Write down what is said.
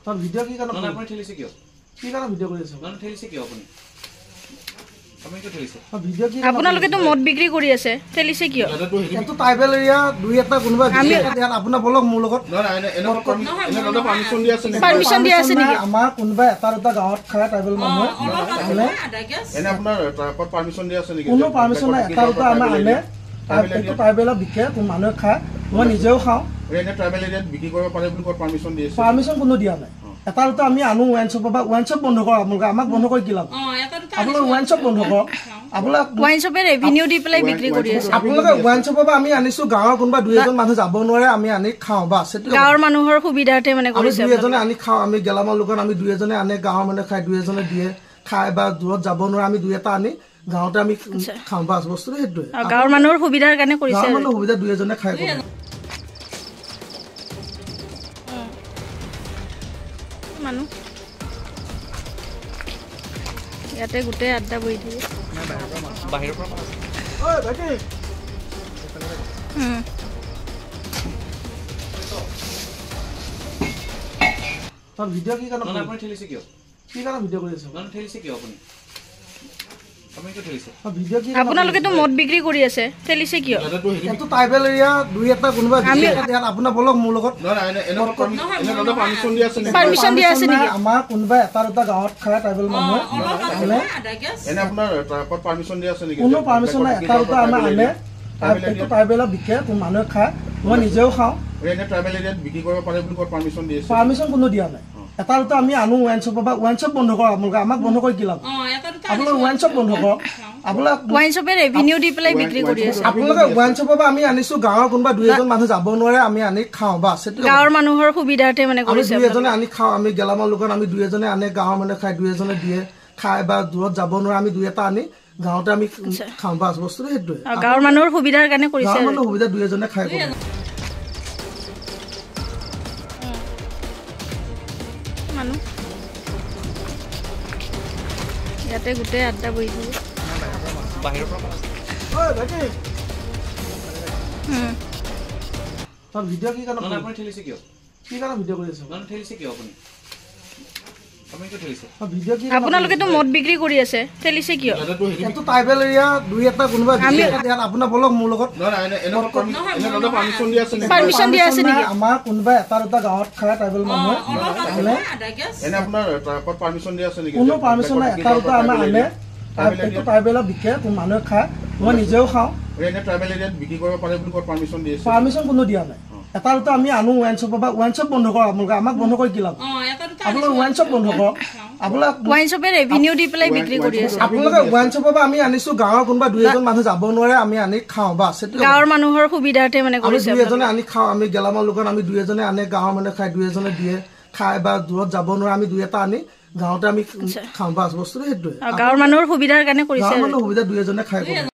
তোর ভিডিও কি কেন না আপনি ঠেলিছে কিয় কি কেন ভিডিও কৰি আছো না ঠেলিছে কিয় আপুনি আপুনি কি ঠেলিছে ভিডিও কি আপোনালোকে তো মদ বিক্ৰী কৰি আছে ঠেলিছে কিয় এটো ট্ৰাইবেল এৰিয়া দুই এটা কোনোবা ইয়াত আপোনাৰ বলক মোৰ লগত পাৰমিশন দিয়া আছে নেকি আমাৰ কোনোবা এটা দুটা গাঁৱত খায় ট্ৰাইবেল মানুহ এনে আপোনাৰ ট্ৰাকত পাৰমিশন দিয়া আছে নেকি কোনো পাৰমিশন নাই এটা দুটা আমাৰ আনে এটো ট্ৰাইবেলত বিকে মানুহে খায় মই নিজেও খাওঁ এনে ট্ৰাইবেল এৰিয়াত বিক্ৰী কৰিব পাৰে বুলি কোৱা পাৰমিশন দিয়ে পাৰমিশন কোনো দিয়া নাই এটা দুটা আমি আনো ওয়াইন শপ বা ওয়াইন শপ বন্ধ কৰা আপোনালোকে আমাক বন্ধ কৰি কি লাভ আপোনালোকে ওয়াইন শপ বন্ধ কৰক আপোনালোক ওয়াইন শপে ৰেভিনিউ দি পেলাই বিক্ৰী কৰি আছে আপোনালোকে ওয়াইন শপ বা আমি আনিছো গাঁৱৰ কোনোবা দুই এজন মানুহ যাব নোৱাৰে আমি আনি খাওঁ বাস সেইটো গাঁৱৰ মানুহৰ সুবিধাতে মানে কৰিছে দুই এজনে আনি খাওঁ আমি গেলামাল দোকান আমি দুই এজনে আনে গাঁৱৰ মানুহে খায় দুই এজনে দিয়ে খায় বা দূৰত যাব নোৱাৰে আমি দুই এটা আনি গাঁৱতে আমি খাওঁ বাস বস্তুটো সেইটোৱে গাঁৱৰ মানুহৰ সুবিধাৰ কাৰণে কৰিছে গাঁৱৰ মানুহৰ সুবিধা দুই এজনে খায় মানুহ ইয়াতে গোটেই আড্ডা বহি থাকে বাহিৰৰ পৰা ঐ ভাইটি তোৰ ভিডিও কি কেন না আপনি ঠেলিছে কিয় কি কেন ভিডিও কৰি আছো না ঠেলিছে কিয় আপুনি আপুনি কি ঠেলিছে ভিডিও কি আপোনালোকে তো মদ বিক্ৰী কৰি আছে ঠেলিছে কিয় এটো ট্ৰাইবেল এৰিয়া দুই এটা কোনোবা ইয়াত আপোনাৰ বলক মোৰ লগত পাৰমিশন দিয়া আছে নেকি পাৰমিশন দিয়া আছে নেকি আমাৰ কোনোবা এটা দুটা গাঁৱত খায় ট্ৰাইবেল মানুহ এনে আপোনাৰ ট্ৰাকত পাৰমিশন দিয়া আছে নেকি কোনো পাৰমিশন নাই এটা দুটা আমাৰ আনে এটো ট্ৰাইবেলত বিকে মানুহে খায় মই নিজেও খাওঁ এনে ট্ৰাইবেল এৰিয়াত বিক্ৰী কৰিব পাৰে বুলি কোৱা পাৰমিশন দিয়ে পাৰমিশন কোনো দিয়া নাই এটা দুটা আমি আনো ওয়াইন শপ বা ওয়াইন শপ বন্ধ কৰা আপোনালোকে আমাক বন্ধ কৰি কি লাভ আপোনালোকে ওয়াইন শপ বন্ধ কৰক আপোনালোক ওয়াইন শপে ৰেভিনিউ দি পেলাই বিক্ৰী কৰি আছে আপোনালোকে ওয়াইন শপ বা আমি আনিছো গাঁৱৰ কোনোবা দুই এজন মানুহ যাব নোৱাৰে আমি আনি খাওঁ বাস সেইটো গাঁৱৰ মানুহৰ সুবিধাতে মানে আমি কৰিছে দুই এজনে আনি খাওঁ আমি গেলামাল দোকান আমি দুই এজনে আনে গাঁৱৰ মানুহে খায় দুই এজনে দিয়ে খায় বা দূৰত যাব নোৱাৰে আমি দুই এটা আনি গাঁৱতে আমি খাওঁ বাস বস্তুটো সেইটোৱে গাঁৱৰ মানুহৰ সুবিধাৰ কাৰণে কৰিছে গাঁৱৰ মানুহৰ সুবিধা দুই এজনে খায় মানুহ ইয়াতে গোটেই আড্ডা বহি থাকে বাহিৰৰ পৰা ঐ ভাইটি তোৰ ভিডিও কি কেন না আপনি ঠেলিছে কিয় কি কেন ভিডিও কৰি আছো না ঠেলিছে কিয় আপুনি আপুনি কি ঠেলিছে ভিডিও কি আপোনালোকে তো মদ বিক্ৰী কৰি আছে ঠেলিছে কিয় এটো ট্ৰাইবেল এৰিয়া দুই এটা কোনোবা ইয়াত আপোনাৰ বলক মোৰ লগত পাৰমিশন দিয়া আছে নেকি পাৰমিশন দিয়া আছে নেকি আমাৰ কোনোবা এটা দুটা গাঁৱত খায় ট্ৰাইবেল মানুহ এনে আপোনাৰ ট্ৰাকত পাৰমিশন দিয়া আছে নেকি কোনো পাৰমিশন নাই এটা দুটা আমাৰ আনে এটো ট্ৰাইবেলত বিকে মানুহে খায় মই নিজেও খাওঁ এনে ট্ৰাইবেল এৰিয়াত বিক্ৰী কৰিব পাৰে বুলি কোৱা পাৰমিশন দিয়ে পাৰমিশন কোনো দিয়া নাই এটা দুটা আমি আনো ওয়াইন শপ বা ওয়াইন শপ বন্ধ কৰা আপোনালোকে আমাক বন্ধ কৰি কি লাভ আপোনালোকে ওয়াইন শপ বন্ধ কৰক আপোনালোক ওয়াইন শপে ৰেভিনিউ দি পেলাই বিক্ৰী কৰি আছে আপোনালোকে ওয়াইন শপ বা আমি আনিছো গাঁৱৰ কোনোবা দুই এজন মানুহ যাব নোৱাৰে আমি আনি খাওঁ বাস সেইটো গাঁৱৰ মানুহৰ সুবিধাতে মানে আমি কৰিছে দুই এজনে আনি খাওঁ আমি গেলামাল দোকান আমি দুই এজনে আনে গাঁৱৰ মানুহে খায় দুই এজনে দিয়ে খায় বা দূৰত যাব নোৱাৰে আমি দুই এটা আনি গাঁৱতে আমি খাওঁ বাস বস্তুটো সেইটোৱে গাঁৱৰ মানুহৰ সুবিধাৰ কাৰণে কৰিছে গাঁৱৰ মানুহৰ সুবিধা দুই এজনে খায়